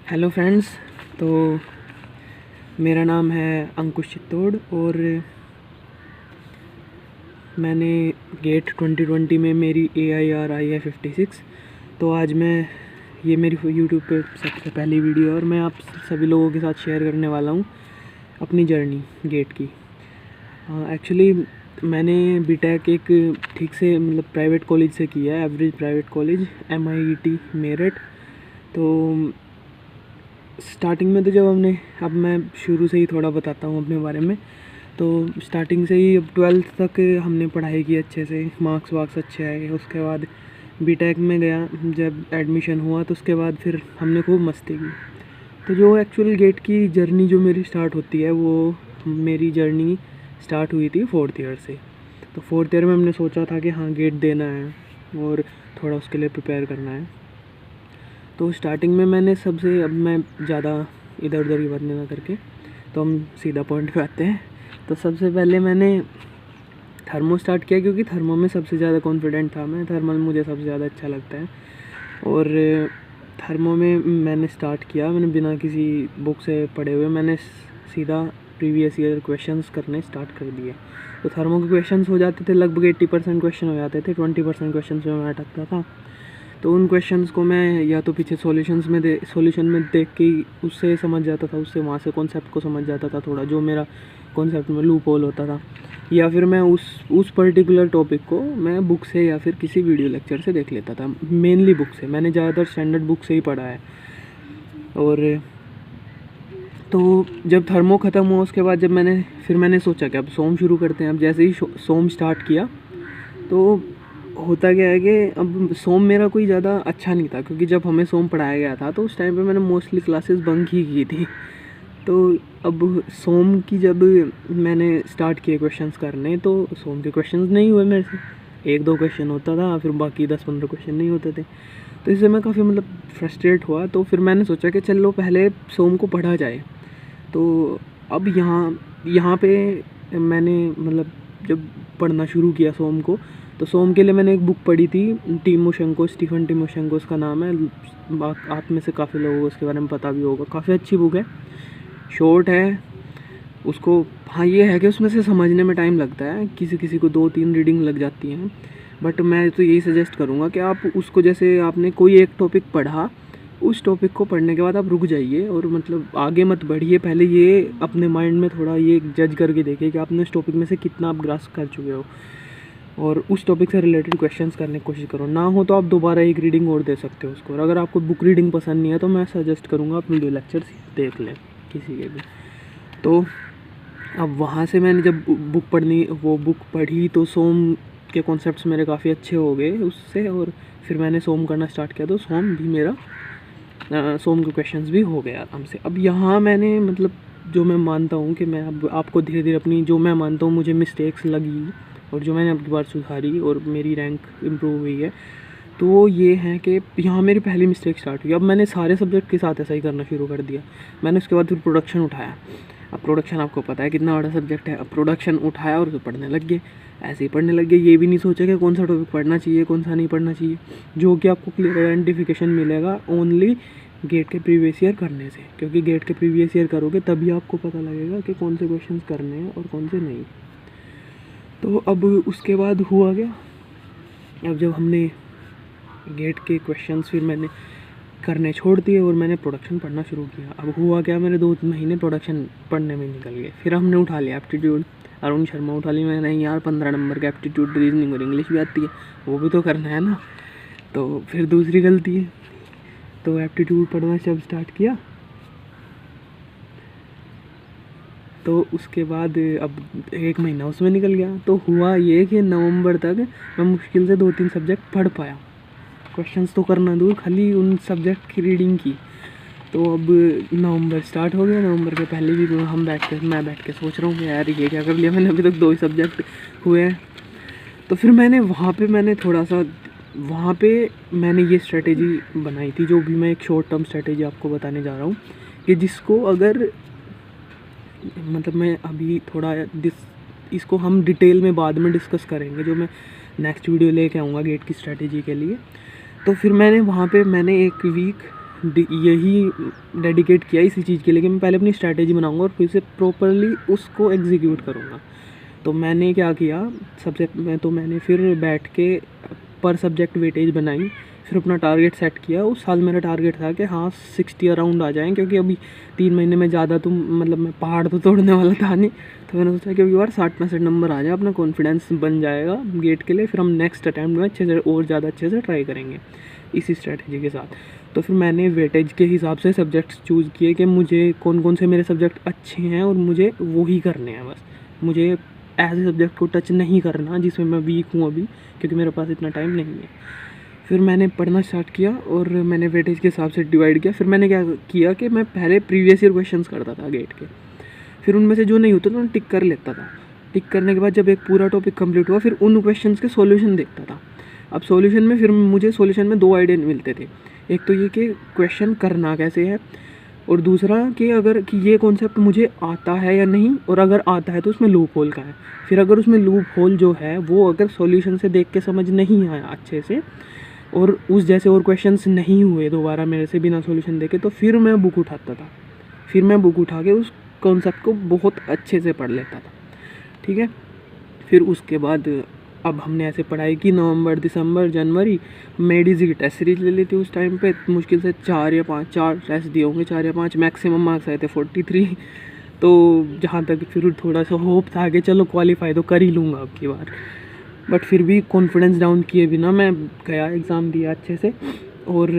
Hello friends. तो मेरा नाम है अंकुश चित्तौड़ और मैंने गेट 2020 में मेरी AIR आई है 56। तो आज ये मेरी यूट्यूब पे सबसे पहली वीडियो है और मैं आप सभी लोगों के साथ शेयर करने वाला हूँ अपनी जर्नी गेट की। एक्चुअली मैंने बीटेक एक ठीक से प्राइवेट कॉलेज से किया है, average private college MIET Meerut. तो स्टार्टिंग में तो अब मैं शुरू से ही थोड़ा बताता हूँ अपने बारे में। तो स्टार्टिंग से ही अब 12th तक हमने पढ़ाई की अच्छे से, मार्क्स वार्क्स अच्छे आए। उसके बाद बीटेक में गया, जब एडमिशन हुआ तो उसके बाद फिर हमने खूब मस्ती की। तो जो एक्चुअल गेट की जर्नी जो मेरी स्टार्ट होती है, वो मेरी जर्नी स्टार्ट हुई थी 4th ईयर से। तो 4th ईयर में हमने सोचा था कि हाँ गेट देना है और थोड़ा उसके लिए प्रिपेयर करना है। तो स्टार्टिंग में अब मैं ज़्यादा इधर उधर की बात नहीं करके, तो हम सीधा पॉइंट पे आते हैं। तो सबसे पहले मैंने थर्मो स्टार्ट किया, क्योंकि थर्मो में सबसे ज़्यादा कॉन्फिडेंट था मैं। थर्मल मुझे सबसे ज़्यादा अच्छा लगता है और थर्मो में मैंने स्टार्ट किया। मैंने बिना किसी बुक से पढ़े हुए मैंने सीधा प्रीवियस ईयर क्वेश्चंस करने स्टार्ट कर दिए। तो थर्मो के क्वेश्चंस हो जाते थे, लगभग 80% क्वेश्चन हो जाते थे, 20% क्वेश्चन में मैं अटकता था। तो उन क्वेश्चंस को मैं या तो पीछे सॉल्यूशन में देख के उससे समझ जाता था, उससे वहाँ से कॉन्सेप्ट को समझ जाता था थोड़ा, जो मेरा कॉन्सेप्ट में लूप होल होता था। या फिर मैं उस पर्टिकुलर टॉपिक को मैं बुक से या फिर किसी वीडियो लेक्चर से देख लेता था। मेनली बुक से, मैंने ज़्यादातर स्टैंडर्ड बुक से ही पढ़ा है। और तो जब थर्मो ख़त्म हुआ उसके बाद मैंने सोचा कि अब सोम शुरू करते हैं। अब जैसे ही सोम स्टार्ट किया तो होता क्या है कि अब सोम मेरा कोई ज़्यादा अच्छा नहीं था, क्योंकि जब हमें सोम पढ़ाया गया था तो उस टाइम पे मैंने मोस्टली क्लासेस बंक ही की थी। तो अब सोम की जब मैंने स्टार्ट किए क्वेश्चंस करने, तो सोम के क्वेश्चंस नहीं हुए मेरे से। 1-2 क्वेश्चन होता था, फिर बाकी 10-15 क्वेश्चन नहीं होते थे। तो इससे मैं काफ़ी फ्रस्ट्रेट हुआ। तो फिर मैंने सोचा कि चलो पहले सोम को पढ़ा जाए। तो अब यहाँ पे मैंने जब पढ़ना शुरू किया सोम को, तो सोम के लिए मैंने एक बुक पढ़ी थी, स्टीफन टिमोशेंको उसका नाम है। आप में से काफ़ी लोगों को उसके बारे में पता भी होगा। काफ़ी अच्छी बुक है, शॉर्ट है उसको। हाँ ये है कि उसमें से समझने में टाइम लगता है, किसी को 2-3 रीडिंग लग जाती हैं। बट मैं तो यही सजेस्ट करूँगा कि आप उसको, जैसे आपने कोई एक टॉपिक पढ़ा, उस टॉपिक को पढ़ने के बाद आप रुक जाइए और आगे मत बढ़िए। पहले ये अपने माइंड में थोड़ा ये जज करके देखिए कि आपने उस टॉपिक में से कितना आप ग्रास्प कर चुके हो, और उस टॉपिक से रिलेटेड क्वेश्चंस करने की कोशिश करो। ना हो तो आप दोबारा एक रीडिंग और दे सकते हो उसको। और अगर आपको बुक रीडिंग पसंद नहीं है तो मैं सजेस्ट करूँगा आप वीडियो लेक्चर्स देख लें किसी के भी। तो अब वहाँ से मैंने जब बुक पढ़ी तो सोम के कॉन्सेप्ट्स मेरे काफ़ी अच्छे हो गए उससे, और फिर मैंने सोम करना स्टार्ट किया। तो सोम के क्वेश्चंस भी हो गए आराम से। अब यहाँ मैंने जो मैं मानता हूँ कि मैं अब आपको धीरे धीरे अपनी, जो मैं मानता हूँ मुझे मिस्टेक्स लगी और जो मैंने अब की बार सुधारी और मेरी रैंक इम्प्रूव हुई है, तो वो ये है कि यहाँ मेरी पहली मिस्टेक स्टार्ट हुई। अब मैंने सारे सब्जेक्ट के साथ ऐसा ही करना शुरू कर दिया। मैंने उसके बाद फिर प्रोडक्शन उठाया। अब प्रोडक्शन आपको पता है कितना बड़ा सब्जेक्ट है। अब प्रोडक्शन उठाया और उसे पढ़ने लग गए। ऐसे ही पढ़ने लग गए, ये भी नहीं सोचा कि कौन सा टॉपिक पढ़ना चाहिए कौन सा नहीं पढ़ना चाहिए, जो कि आपको क्लियर आइडेंटिफिकेशन मिलेगा ओनली गेट के प्रीवियस ईयर करने से। क्योंकि गेट के प्रीवियस ईयर करोगे तभी आपको पता लगेगा कि कौन से क्वेश्चंस करने हैं और कौन से नहीं। तो अब उसके बाद हुआ क्या, अब जब हमने गेट के क्वेश्चंस फिर मैंने करने छोड़ दिए और मैंने प्रोडक्शन पढ़ना शुरू किया। अब हुआ क्या, मेरे 2 महीने प्रोडक्शन पढ़ने में निकल गए। फिर हमने उठा लिया एप्टीट्यूड, अरुण शर्मा उठा ली। मैंने, नहीं यार 15 नंबर का एप्टीट्यूड, रीजनिंग और इंग्लिश भी आती है, वो भी तो करना है ना। तो फिर दूसरी गलती है, तो एप्टीट्यूड पढ़ना जब स्टार्ट किया तो उसके बाद अब 1 महीना उसमें निकल गया। तो हुआ ये कि नवंबर तक मैं मुश्किल से 2-3 सब्जेक्ट पढ़ पाया। क्वेश्चंस तो करना दूर, खाली उन सब्जेक्ट की रीडिंग की। तो अब नवंबर स्टार्ट हो गया। नवंबर के पहले भी मैं बैठ के सोच रहा हूँ यार ये क्या कर लिया मैंने, अभी तक 2 ही सब्जेक्ट हुए हैं। तो फिर वहाँ पे मैंने ये स्ट्रेटेजी बनाई थी, जो भी मैं एक शॉर्ट टर्म स्ट्रेटेजी आपको बताने जा रहा हूँ, कि जिसको अगर मैं अभी थोड़ा इसको हम डिटेल में बाद में डिस्कस करेंगे, जो मैं नेक्स्ट वीडियो लेके आऊँगा गेट की स्ट्रेटेजी के लिए। तो फिर मैंने वहाँ पे एक वीक यही डेडिकेट किया इसी चीज़ के लिए कि मैं पहले अपनी स्ट्रैटेजी बनाऊंगा और फिर से प्रॉपरली उसको एग्जीक्यूट करूँगा। तो मैंने क्या किया, मैंने फिर बैठ के पर सब्जेक्ट वेटेज बनाई, फिर अपना टारगेट सेट किया। उस साल मेरा टारगेट था कि हाँ 60 अराउंड आ जाएँ, क्योंकि अभी 3 महीने में ज़्यादा तो मतलब मैं पहाड़ तो तोड़ने वाला था नहीं। तो मैंने सोचा कि अभी बार 60-65 नंबर आ जाए, अपना कॉन्फिडेंस बन जाएगा गेट के लिए, फिर हम नेक्स्ट अटैम्प्ट में अच्छे से और ज़्यादा अच्छे से ट्राई करेंगे इसी स्ट्रैटेजी के साथ। तो फिर मैंने वेटेज के हिसाब से सब्जेक्ट्स चूज़ किए कि मुझे कौन कौन से मेरे सब्जेक्ट अच्छे हैं और मुझे वो ही करने हैं बस। मुझे ऐसे सब्जेक्ट को टच नहीं करना जिसमें मैं वीक हूँ अभी, क्योंकि मेरे पास इतना टाइम नहीं है। फिर मैंने पढ़ना स्टार्ट किया और मैंने वेटेज के हिसाब से डिवाइड किया। फिर मैंने क्या किया कि मैं पहले प्रीवियस ईयर क्वेश्चंस करता था गेट के, फिर उनमें से जो नहीं होता तो मैं टिक कर लेता था। टिक करने के बाद जब एक पूरा टॉपिक कंप्लीट हुआ, फिर उन क्वेश्चंस के सॉल्यूशन देखता था। अब सॉल्यूशन में फिर मुझे सॉल्यूशन में 2 आइडिया मिलते थे। एक तो ये कि क्वेश्चन करना कैसे है, और दूसरा कि अगर कि ये कॉन्सेप्ट मुझे आता है या नहीं, और अगर आता है तो उसमें लूप होल का है। फिर अगर उसमें लूप होल जो है वो अगर सॉल्यूशन से देख के समझ नहीं आया अच्छे से, और उस जैसे और क्वेश्चंस नहीं हुए दोबारा मेरे से बिना सॉल्यूशन देखे, तो फिर मैं बुक उठाता था। फिर मैं बुक उठा के उस कॉन्सेप्ट को बहुत अच्छे से पढ़ लेता था। ठीक है, फिर उसके बाद अब हमने ऐसे पढ़ाई की, नवंबर, दिसंबर, जनवरी। मेडिजी की टेस्ट सीरीज ले ली थी उस टाइम पे, मुश्किल से 4 टेस्ट दिए होंगे, 4 या 5, मैक्सिमम मार्क्स आए थे 43। तो जहाँ तक फिर थोड़ा सा होप था कि चलो क्वालिफाई तो कर ही लूँगा अब की बार, बट फिर भी कॉन्फिडेंस डाउन किए बिना मैं गया, एग्ज़ाम दिया अच्छे से, और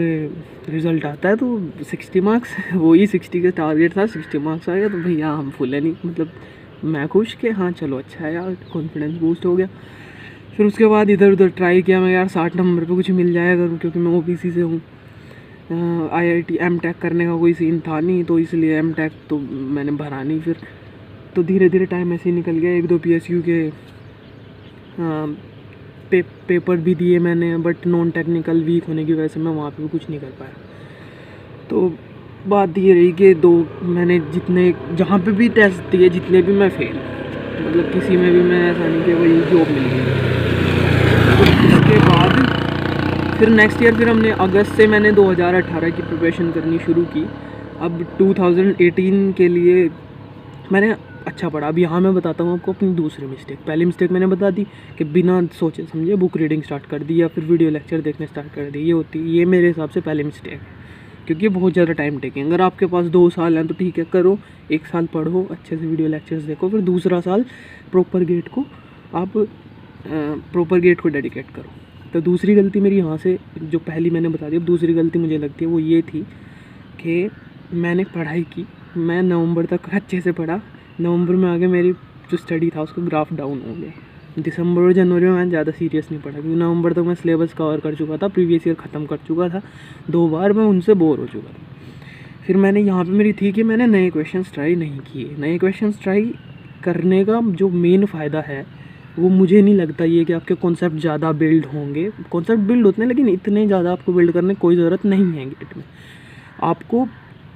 रिज़ल्ट आता है तो 60 मार्क्स, वही 60 का टारगेट था, 60 मार्क्स आ गया। तो भैया हम फुल है नहीं, मतलब मैं खुश कि हाँ चलो अच्छा है यार, कॉन्फिडेंस बूस्ट हो गया। फिर उसके बाद इधर उधर ट्राई किया मैं, यार 60 नंबर पे कुछ मिल जाया करूँ, क्योंकि मैं ओबीसी से हूँ। IIT एमटेक करने का कोई सीन था नहीं, तो इसलिए एमटेक तो मैंने भरा नहीं। फिर तो धीरे धीरे टाइम ऐसे ही निकल गया। 1-2 PSU के पेपर भी दिए मैंने, बट नॉन टेक्निकल वीक होने की वजह से मैं वहाँ पे भी कुछ नहीं कर पाया। तो बात ये रही कि मैंने जहाँ पे भी टेस्ट दिए, जितने भी मैं फेल, मतलब किसी में भी मैं ऐसा नहीं कि वही जॉब मिल गई। तो उसके बाद फिर नेक्स्ट ईयर, फिर हमने अगस्त से मैंने 2018 की प्रिपरेशन करनी शुरू की। अब 2018 के लिए मैंने अच्छा पढ़ा। अब यहाँ मैं बताता हूँ आपको अपनी दूसरी मिस्टेक। पहली मिस्टेक मैंने बता दी कि बिना सोचे समझे बुक रीडिंग स्टार्ट कर दी या फिर वीडियो लेक्चर देखने स्टार्ट कर दी। ये मेरे हिसाब से पहली मिस्टेक है, क्योंकि बहुत ज़्यादा टाइम टेकिंग। अगर आपके पास 2 साल हैं तो ठीक है, करो, 1 साल पढ़ो, अच्छे से वीडियो लेक्चर्स देखो, फिर दूसरा साल प्रॉपर गेट को डेडिकेट करो। तो दूसरी गलती मेरी यहाँ से, जो पहली मैंने बता दी, अब दूसरी गलती मुझे लगती है वो ये थी कि मैंने पढ़ाई की, मैं नवंबर तक अच्छे से पढ़ा, नवंबर में आगे मेरी जो स्टडी था उसका ग्राफ डाउन हो गया। दिसंबर और जनवरी में मैं ज़्यादा सीरियस नहीं पढ़ा, क्योंकि नवंबर तक मैं सिलेबस कवर कर चुका था, प्रीवियस ईयर ख़त्म कर चुका था, 2 बार मैं उनसे बोर हो चुका था। फिर मैंने यहाँ पे मेरी थी कि मैंने नए क्वेश्चंस ट्राई नहीं किए। नए क्वेश्चंस ट्राई करने का जो मेन फ़ायदा है वो मुझे नहीं लगता ये कि आपके कॉन्सेप्ट ज़्यादा बिल्ड होंगे। कॉन्सेप्ट बिल्ड होते हैं, लेकिन इतने ज़्यादा आपको बिल्ड करने की कोई ज़रूरत नहीं है गेट में। आपको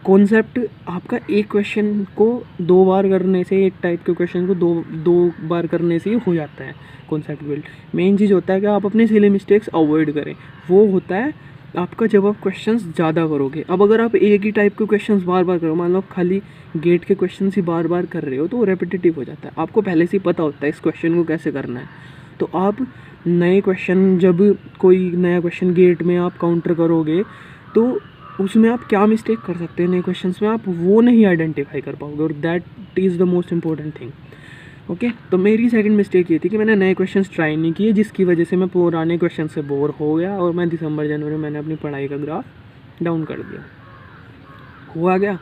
कॉन्सेप्ट, आपका एक क्वेश्चन को 2 बार करने से, एक टाइप के क्वेश्चन को दो बार करने से ही हो जाता है कॉन्सेप्ट बिल्ड। मेन चीज़ होता है कि आप अपने सिली मिस्टेक्स अवॉइड करें। वो होता है आपका जब आप क्वेश्चंस ज़्यादा करोगे। अब अगर आप एक ही टाइप के क्वेश्चंस बार बार करो, मान लो आप खाली गेट के क्वेश्चंस ही बार बार कर रहे हो, तो वो रेपिटेटिव हो जाता है। आपको पहले से ही पता होता है इस क्वेश्चन को कैसे करना है। तो आप नए क्वेश्चन, जब कोई नया क्वेश्चन गेट में आप काउंटर करोगे, तो उसमें आप क्या मिस्टेक कर सकते हैं नए क्वेश्चंस में, आप वो नहीं आइडेंटिफाई कर पाओगे, और that is the most important thing. Okay, तो मेरी सेकंड मिस्टेक ये थी कि मैंने नए क्वेश्चंस ट्राई नहीं किए, जिसकी वजह से मैं पुराने क्वेश्चन से बोर हो गया, और मैं दिसंबर जनवरी मैंने अपनी पढ़ाई का ग्राफ डाउन कर दिया। हुआ गया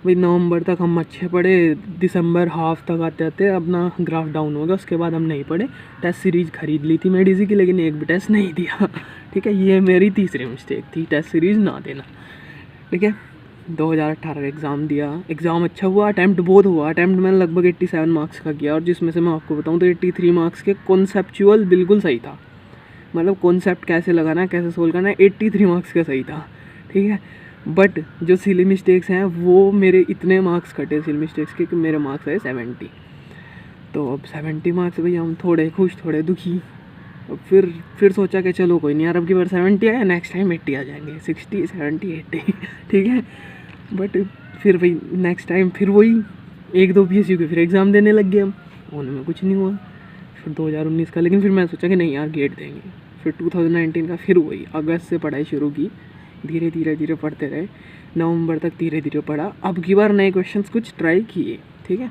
भाई, नवंबर तक हम अच्छे पढ़े, दिसंबर हाफ तक आते आते अपना ग्राफ डाउन हो गया। उसके बाद हम नहीं पढ़े, टेस्ट सीरीज़ खरीद ली थी मेडिजी की, लेकिन एक भी टेस्ट नहीं दिया। ठीक है, ये मेरी तीसरी मिस्टेक थी, टेस्ट सीरीज़ ना देना। ठीक है, 2018 का एग्ज़ाम दिया, एग्ज़ाम अच्छा हुआ, अटैम्प्ट बहुत हुआ। अटैम्प्ट मैंने लगभग 87 मार्क्स का किया, और जिसमें से मैं आपको बताऊं तो 83 मार्क्स के कॉन्सेप्चुअल बिल्कुल सही था, मतलब कॉन्सेप्ट कैसे लगाना है, कैसे सोल्व करना है, 83 मार्क्स का सही था। ठीक है, बट जो सिली मिस्टेक्स हैं वो मेरे इतने मार्क्स कटे सिली मिस्टेक्स के कि मेरे मार्क्स आए 70। तो अब 70 मार्क्स भैया, हम थोड़े खुश थोड़े दुखी। फिर सोचा कि चलो कोई नहीं यार, अब की बार 70 आया, नेक्स्ट टाइम 80 आ जाएंगे, 60 70 80 ठीक है। बट फिर वही नेक्स्ट टाइम फिर वही 1-2 PSU के फिर एग्ज़ाम देने लग गए हम, उनमें कुछ नहीं हुआ। फिर 2019 का, लेकिन फिर मैं सोचा कि नहीं यार गेट देंगे। फिर 2019 का फिर वही अगस्त से पढ़ाई शुरू की, धीरे धीरे पढ़ते रहे, नवंबर तक धीरे धीरे पढ़ा। अब की बार नए क्वेश्चंस कुछ ट्राई किए, ठीक है,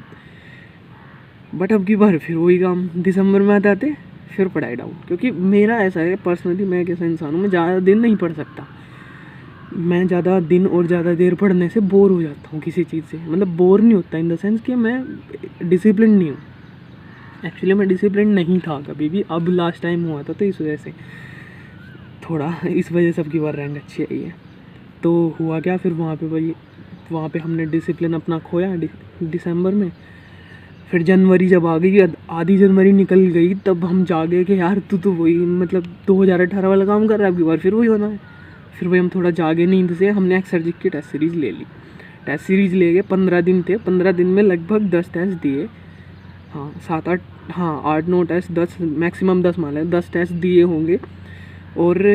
बट अब की बार फिर वही काम, दिसंबर में आते आते फिर पढ़ाई डाउन। क्योंकि मेरा ऐसा है पर्सनली, मैं एक ऐसा इंसान हूँ, मैं ज़्यादा दिन नहीं पढ़ सकता। मैं ज़्यादा दिन और ज़्यादा देर पढ़ने से बोर हो जाता हूँ किसी चीज़ से। मतलब बोर नहीं होता इन द सेंस कि मैं डिसिप्लिन नहीं हूँ। एक्चुअली मैं डिसिप्लिन नहीं था कभी भी, अब लास्ट टाइम हुआ था, तो इस वजह से थोड़ा, इस वजह से अब की बार रैंक अच्छी आई है। तो हुआ क्या, फिर वहाँ पे हमने डिसिप्लिन अपना खोया दिसंबर में। फिर जनवरी जब आ गई, आधी जनवरी निकल गई, तब हम जागे कि यार तू तो वही मतलब 2018 वाला काम कर रहा है, अब की बार फिर वही होना है। फिर वही हम थोड़ा जागे नींद से, हमने एक्सर्जिक की टेस्ट सीरीज़ ले ली। टेस्ट सीरीज़ ले गए, 15 दिन थे, 15 दिन में लगभग 10 टेस्ट दिए। हाँ 7-8, हाँ 8-9 टेस्ट, 10 मैक्सिमम 10 मान लें, 10 टेस्ट दिए होंगे। और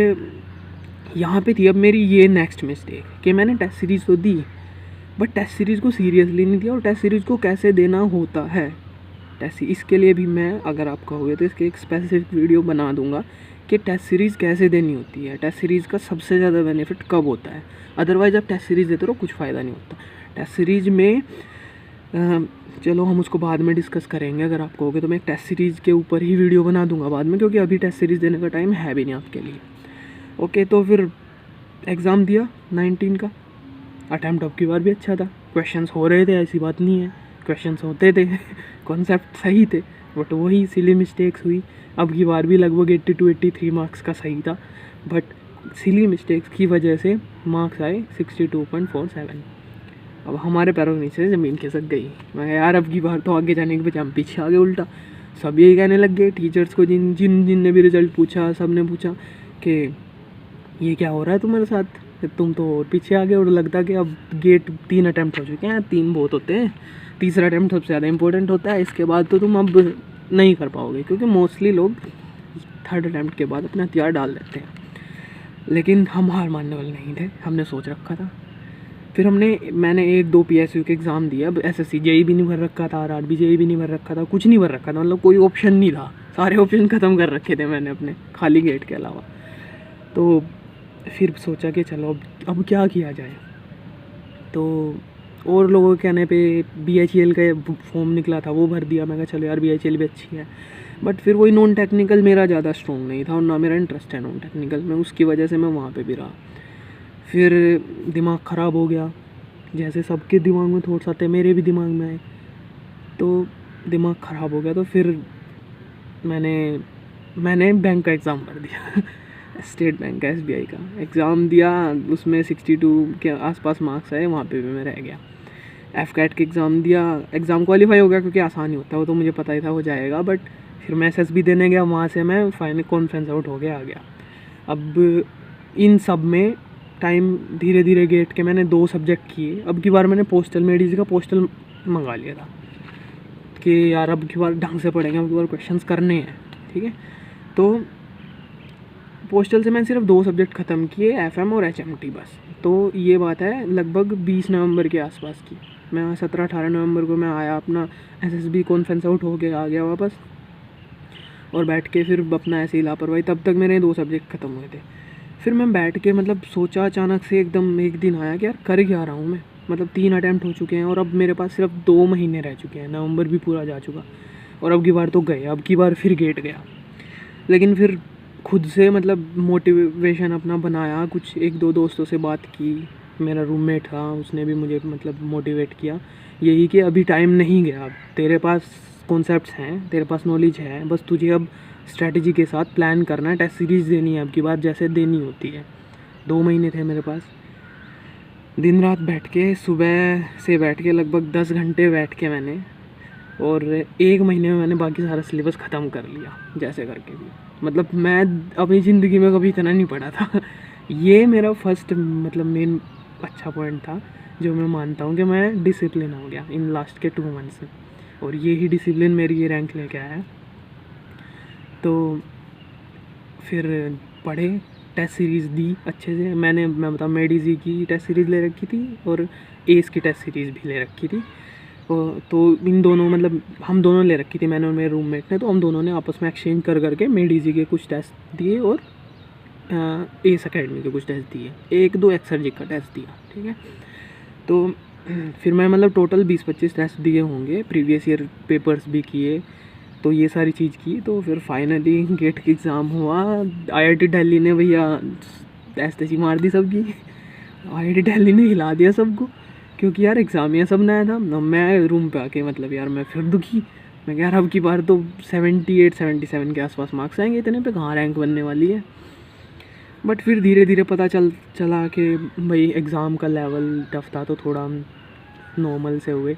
यहाँ पे थी अब मेरी ये नेक्स्ट मिस्टेक कि मैंने टेस्ट सीरीज़ तो दी, बट टेस्ट सीरीज़ को सीरियसली नहीं दिया। और टेस्ट सीरीज़ को कैसे देना होता है टेस्ट, इसके लिए भी मैं, अगर आप कहोगे तो इसके एक स्पेसिफिक वीडियो बना दूंगा कि टेस्ट सीरीज़ कैसे देनी होती है, टेस्ट सीरीज़ का सबसे ज़्यादा बेनिफिट कब होता है। अदरवाइज़ आप टेस्ट सीरीज़ देते रहो, कुछ फ़ायदा नहीं होता टेस्ट सीरीज़ में। चलो हम उसको बाद में डिस्कस करेंगे, अगर आप कहोगे तो मैं एक टेस्ट सीरीज़ के ऊपर ही वीडियो बना दूंगा बाद में, क्योंकि अभी टेस्ट सीरीज़ देने का टाइम है भी नहीं आपके लिए। ओके, तो फिर एग्ज़ाम दिया 19 का। अटैम्प्ट अब की बार भी अच्छा था, क्वेश्चंस हो रहे थे, ऐसी बात नहीं है, क्वेश्चंस होते थे कॉन्सेप्ट सही थे, बट वही सिली मिस्टेक्स हुई। अब की बार भी लगभग 82-83 मार्क्स का सही था, बट सिली मिस्टेक्स की वजह से मार्क्स आए 62.47। अब हमारे पैरों के नीचे ज़मीन खिसक गई। मैं यार अब की बार तो आगे जाने के बजाय हम पीछे आ गए उल्टा। सब यही कहने लग गए, टीचर्स को जिनने भी रिज़ल्ट पूछा, सब ने पूछा कि ये क्या हो रहा है तुम्हारे साथ, तुम तो और पीछे आ गए। और लगता कि अब गेट 3 अटैम्प्ट हो चुके हैं, 3 बहुत होते हैं, तीसरा अटैम्प्ट सबसे ज़्यादा इंपॉर्टेंट होता है, इसके बाद तो तुम अब नहीं कर पाओगे। क्योंकि मोस्टली लोग 3rd अटैम्प्ट के बाद अपना हथियार डाल देते हैं, लेकिन हम हार मानने वाले नहीं थे, हमने सोच रखा था। फिर मैंने 1-2 PSU के एग्ज़ाम दिया। अब SSC JEE भी नहीं भर रखा था, RRB JEE भी नहीं भर रखा था, कुछ नहीं भर रखा था, मतलब कोई ऑप्शन नहीं था, सारे ऑप्शन ख़त्म कर रखे थे मैंने अपने, खाली गेट के अलावा। तो फिर सोचा कि चलो अब क्या किया जाए। तो और लोगों के कहने पे BHEL का फॉर्म निकला था, वो भर दिया। मैं कहा चलो यार BHEL भी अच्छी है, बट फिर वही नॉन टेक्निकल मेरा ज़्यादा स्ट्रॉन्ग नहीं था, और ना मेरा इंटरेस्ट है नॉन टेक्निकल में, उसकी वजह से मैं वहाँ पे भी रहा। फिर दिमाग ख़राब हो गया, जैसे सबके दिमाग में थॉट्स आते हैं मेरे भी दिमाग में आए, तो दिमाग ख़राब हो गया। तो फिर मैंने बैंक का एग्ज़ाम भर दिया स्टेट बैंक का, SBI का एग्ज़ाम दिया, उसमें 62 के आसपास मार्क्स आए, वहाँ पे भी मैं रह गया। FCAT के एग्ज़ाम दिया, एग्ज़ाम क्वालिफाई हो गया, क्योंकि आसान ही होता है वो, तो मुझे पता ही था हो जाएगा। बट फिर मैं SSB देने गया, वहाँ से मैं फाइनल कॉन्फ्रेंस आउट हो गया, आ गया। अब इन सब में टाइम धीरे धीरे गेट के मैंने 2 सब्जेक्ट किए। अब की बार मैंने पोस्टल में DG का पोस्टल मंगा लिया था कि यार अब की बार ढंग से पढ़ेंगे, अब की बार क्वेश्चंस करने हैं, ठीक है। तो पोस्टल से मैंने सिर्फ 2 सब्जेक्ट ख़त्म किए, FM और HMT बस। तो ये बात है लगभग 20 नवंबर के आसपास की। मैं 17-18 नवंबर को मैं आया, अपना SSB कॉन्फ्रेंस आउट हो के आ गया वापस, और बैठ के फिर अपना ऐसे ही लापरवाही, तब तक मेरे 2 सब्जेक्ट ख़त्म हुए थे। फिर मैं बैठ के मतलब सोचा, अचानक से एकदम एक दिन आया कि यार कर क्या रहा हूँ मैं, मतलब 3 अटैम्प्ट हो चुके हैं, और अब मेरे पास सिर्फ 2 महीने रह चुके हैं, नवंबर भी पूरा जा चुका, और अब की बार तो गए, अब की बार फिर गेट गया। लेकिन फिर खुद से मतलब मोटिवेशन अपना बनाया, कुछ 1-2 दोस्तों से बात की, मेरा रूममेट था उसने भी मुझे मतलब मोटिवेट किया, यही कि अभी टाइम नहीं गया, अब तेरे पास कॉन्सेप्ट्स हैं, तेरे पास नॉलेज है, बस तुझे अब स्ट्रैटेजी के साथ प्लान करना है, टेस्ट सीरीज़ देनी है अब की बार जैसे देनी होती है। 2 महीने थे मेरे पास, दिन रात बैठ के, सुबह से बैठ के लगभग 10 घंटे बैठ के मैंने, और 1 महीने में मैंने बाकी सारा सिलेबस ख़त्म कर लिया जैसे करके भी। मतलब मैं अपनी ज़िंदगी में कभी इतना नहीं पढ़ा था ये मेरा फर्स्ट मतलब मेन अच्छा पॉइंट था, जो मैं मानता हूँ कि मैं डिसिप्लिन हो गया इन लास्ट के 2 मंथ्स में, और ये ही डिसिप्लिन मेरी ये रैंक लेके आया है। तो फिर पढ़े, टेस्ट सीरीज़ दी अच्छे से। मैं बताऊँ मेडिजी की टेस्ट सीरीज़ ले रखी थी और एस की टेस्ट सीरीज़ भी ले रखी थी। तो इन दोनों मतलब हम दोनों ले रखी थी, मैंने और मेरे रूममेट ने। तो हम दोनों ने आपस में एक्सचेंज कर करके मेडिजी के कुछ टेस्ट दिए और एस अकेडमी के कुछ टेस्ट दिए, 1-2 एक्सर्जिक का टेस्ट दिया, ठीक है। तो फिर मैं मतलब टोटल 20-25 टेस्ट दिए होंगे, प्रीवियस ईयर पेपर्स भी किए, तो ये सारी चीज़ की। तो फिर फाइनली गेट का एग्ज़ाम हुआ। आईआईटी दिल्ली ने भैया ऐसी मार दी सबकी, आईआईटी दिल्ली ने हिला दिया सबको, क्योंकि यार एग्ज़ाम ये सब नया था। मैं रूम पे आके मतलब यार मैं फिर दुखी, मैं कह रहा अब की बार तो 78-77 के आसपास मार्क्स आएंगे, इतने पे कहाँ रैंक बनने वाली है। बट फिर धीरे धीरे पता चला कि भाई एग्ज़ाम का लेवल टफ था, तो थोड़ा नॉर्मल से हुए।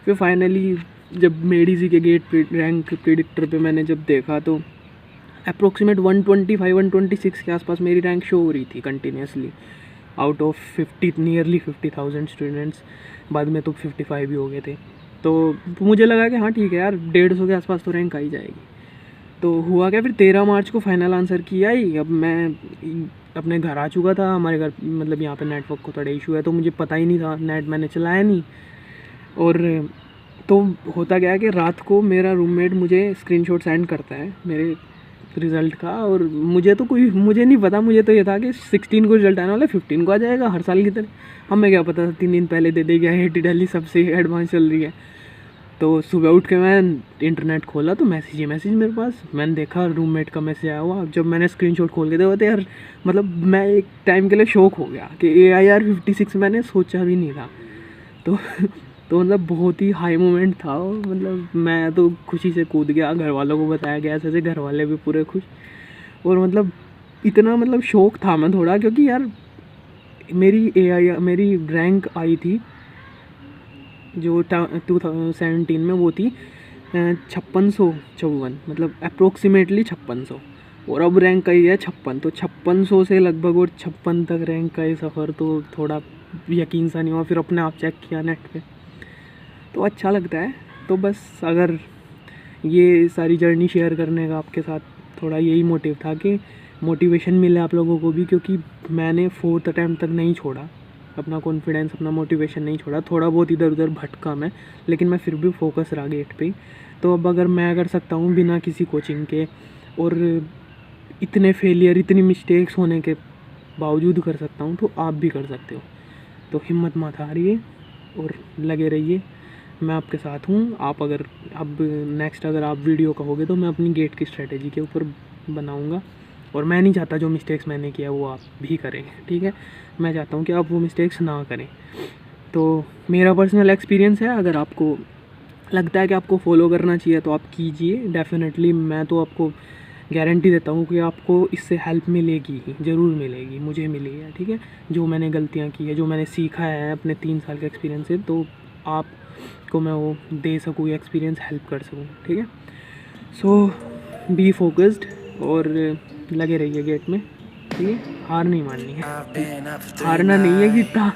फिर फाइनली जब मेडिजी के गेट पे रैंक प्रिडिक्टर पे मैंने जब देखा तो अप्रोक्सीमेट 125-126 के आसपास मेरी रैंक शो हो रही थी continuously, out of nearly 50,000 students. बाद में तो 55 भी हो गए थे। तो मुझे लगा कि हाँ ठीक है यार, 150 के आसपास तो रैंक आ ही जाएगी। तो हुआ क्या, फिर 13 मार्च को फाइनल आंसर किया ही। अब मैं अपने घर आ चुका था, हमारे घर मतलब यहाँ पे नेटवर्क को थोड़ा इशू है, तो मुझे पता ही नहीं था, नेट मैंने चलाया नहीं। और तो होता क्या है कि रात को मेरा रूममेट मुझे स्क्रीनशॉट सेंड करता है मेरे रिज़ल्ट का, और मुझे नहीं पता, मुझे तो ये था कि 16 को रिजल्ट आने वाला, 15 को आ जाएगा हर साल की तरह। हमें क्या पता था 3 दिन पहले दे देगी, आईआईटी दिल्ली सबसे एडवांस चल रही है। तो सुबह उठ के मैं इंटरनेट खोला तो मैसेज मेरे पास, मैंने देखा रूममेट का मैसेज आया हुआ। जब मैंने स्क्रीनशॉट खोल के देखा तो यार मतलब मैं एक टाइम के लिए शौक हो गया कि AIR 56 मैंने सोचा भी नहीं था। तो मतलब बहुत ही हाई मोमेंट था वो, मतलब मैं तो खुशी से कूद गया। घर वालों को बताया गया ऐसे, घर वाले भी पूरे खुश। और मतलब इतना मतलब शौक था मैं थोड़ा, क्योंकि यार मेरी रैंक आई थी जो 2017 में, वो थी 5654, मतलब अप्रोक्सीमेटली 5600, और अब रैंक आई है 56। तो 5600 से लगभग और 56 तक रैंक का ये सफ़र तो थोड़ा यकीन सा नहीं हुआ। फिर अपने आप चेक किया नेट पे, तो अच्छा लगता है। तो बस अगर ये सारी जर्नी शेयर करने का आपके साथ थोड़ा यही मोटिव था कि मोटिवेशन मिले आप लोगों को भी, क्योंकि मैंने 4th अटैम्प्ट तक नहीं छोड़ा अपना कॉन्फिडेंस, अपना मोटिवेशन नहीं छोड़ा। थोड़ा बहुत इधर उधर भटका मैं, लेकिन मैं फिर भी फोकस रहा गेट पे। तो अब अगर मैं कर सकता हूँ बिना किसी कोचिंग के, और इतने फेलियर, इतनी मिस्टेक्स होने के बावजूद कर सकता हूँ, तो आप भी कर सकते हो। तो हिम्मत मत हारिए और लगे रहिए, मैं आपके साथ हूँ। आप अगर अब नेक्स्ट अगर आप वीडियो कहोगे तो मैं अपनी गेट की स्ट्रेटेजी के ऊपर बनाऊँगा, और मैं नहीं चाहता जो मिस्टेक्स मैंने किया वो आप भी करें, ठीक है। मैं चाहता हूँ कि आप वो मिस्टेक्स ना करें। तो मेरा पर्सनल एक्सपीरियंस है, अगर आपको लगता है कि आपको फॉलो करना चाहिए तो आप कीजिए डेफिनेटली। मैं तो आपको गारंटी देता हूँ कि आपको इससे हेल्प मिलेगी ही, ज़रूर मिलेगी, मुझे मिली है, ठीक है। जो मैंने गलतियाँ की है, जो मैंने सीखा है अपने 3 साल के एक्सपीरियंस से, तो आपको मैं वो दे सकूँ, एक्सपीरियंस हेल्प कर सकूँ, ठीक है। सो बी फोकस्ड और लगे रहिए गेट में, ठीक है। हार नहीं माननी है, हारना नहीं है Geeta.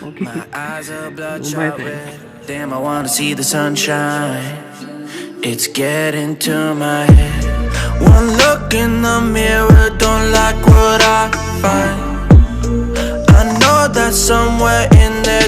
Okay, bye friend. Damn, I wanna see the sunshine. It's getting to my head. One look in the mirror, don't like what I find. I know that somewhere in there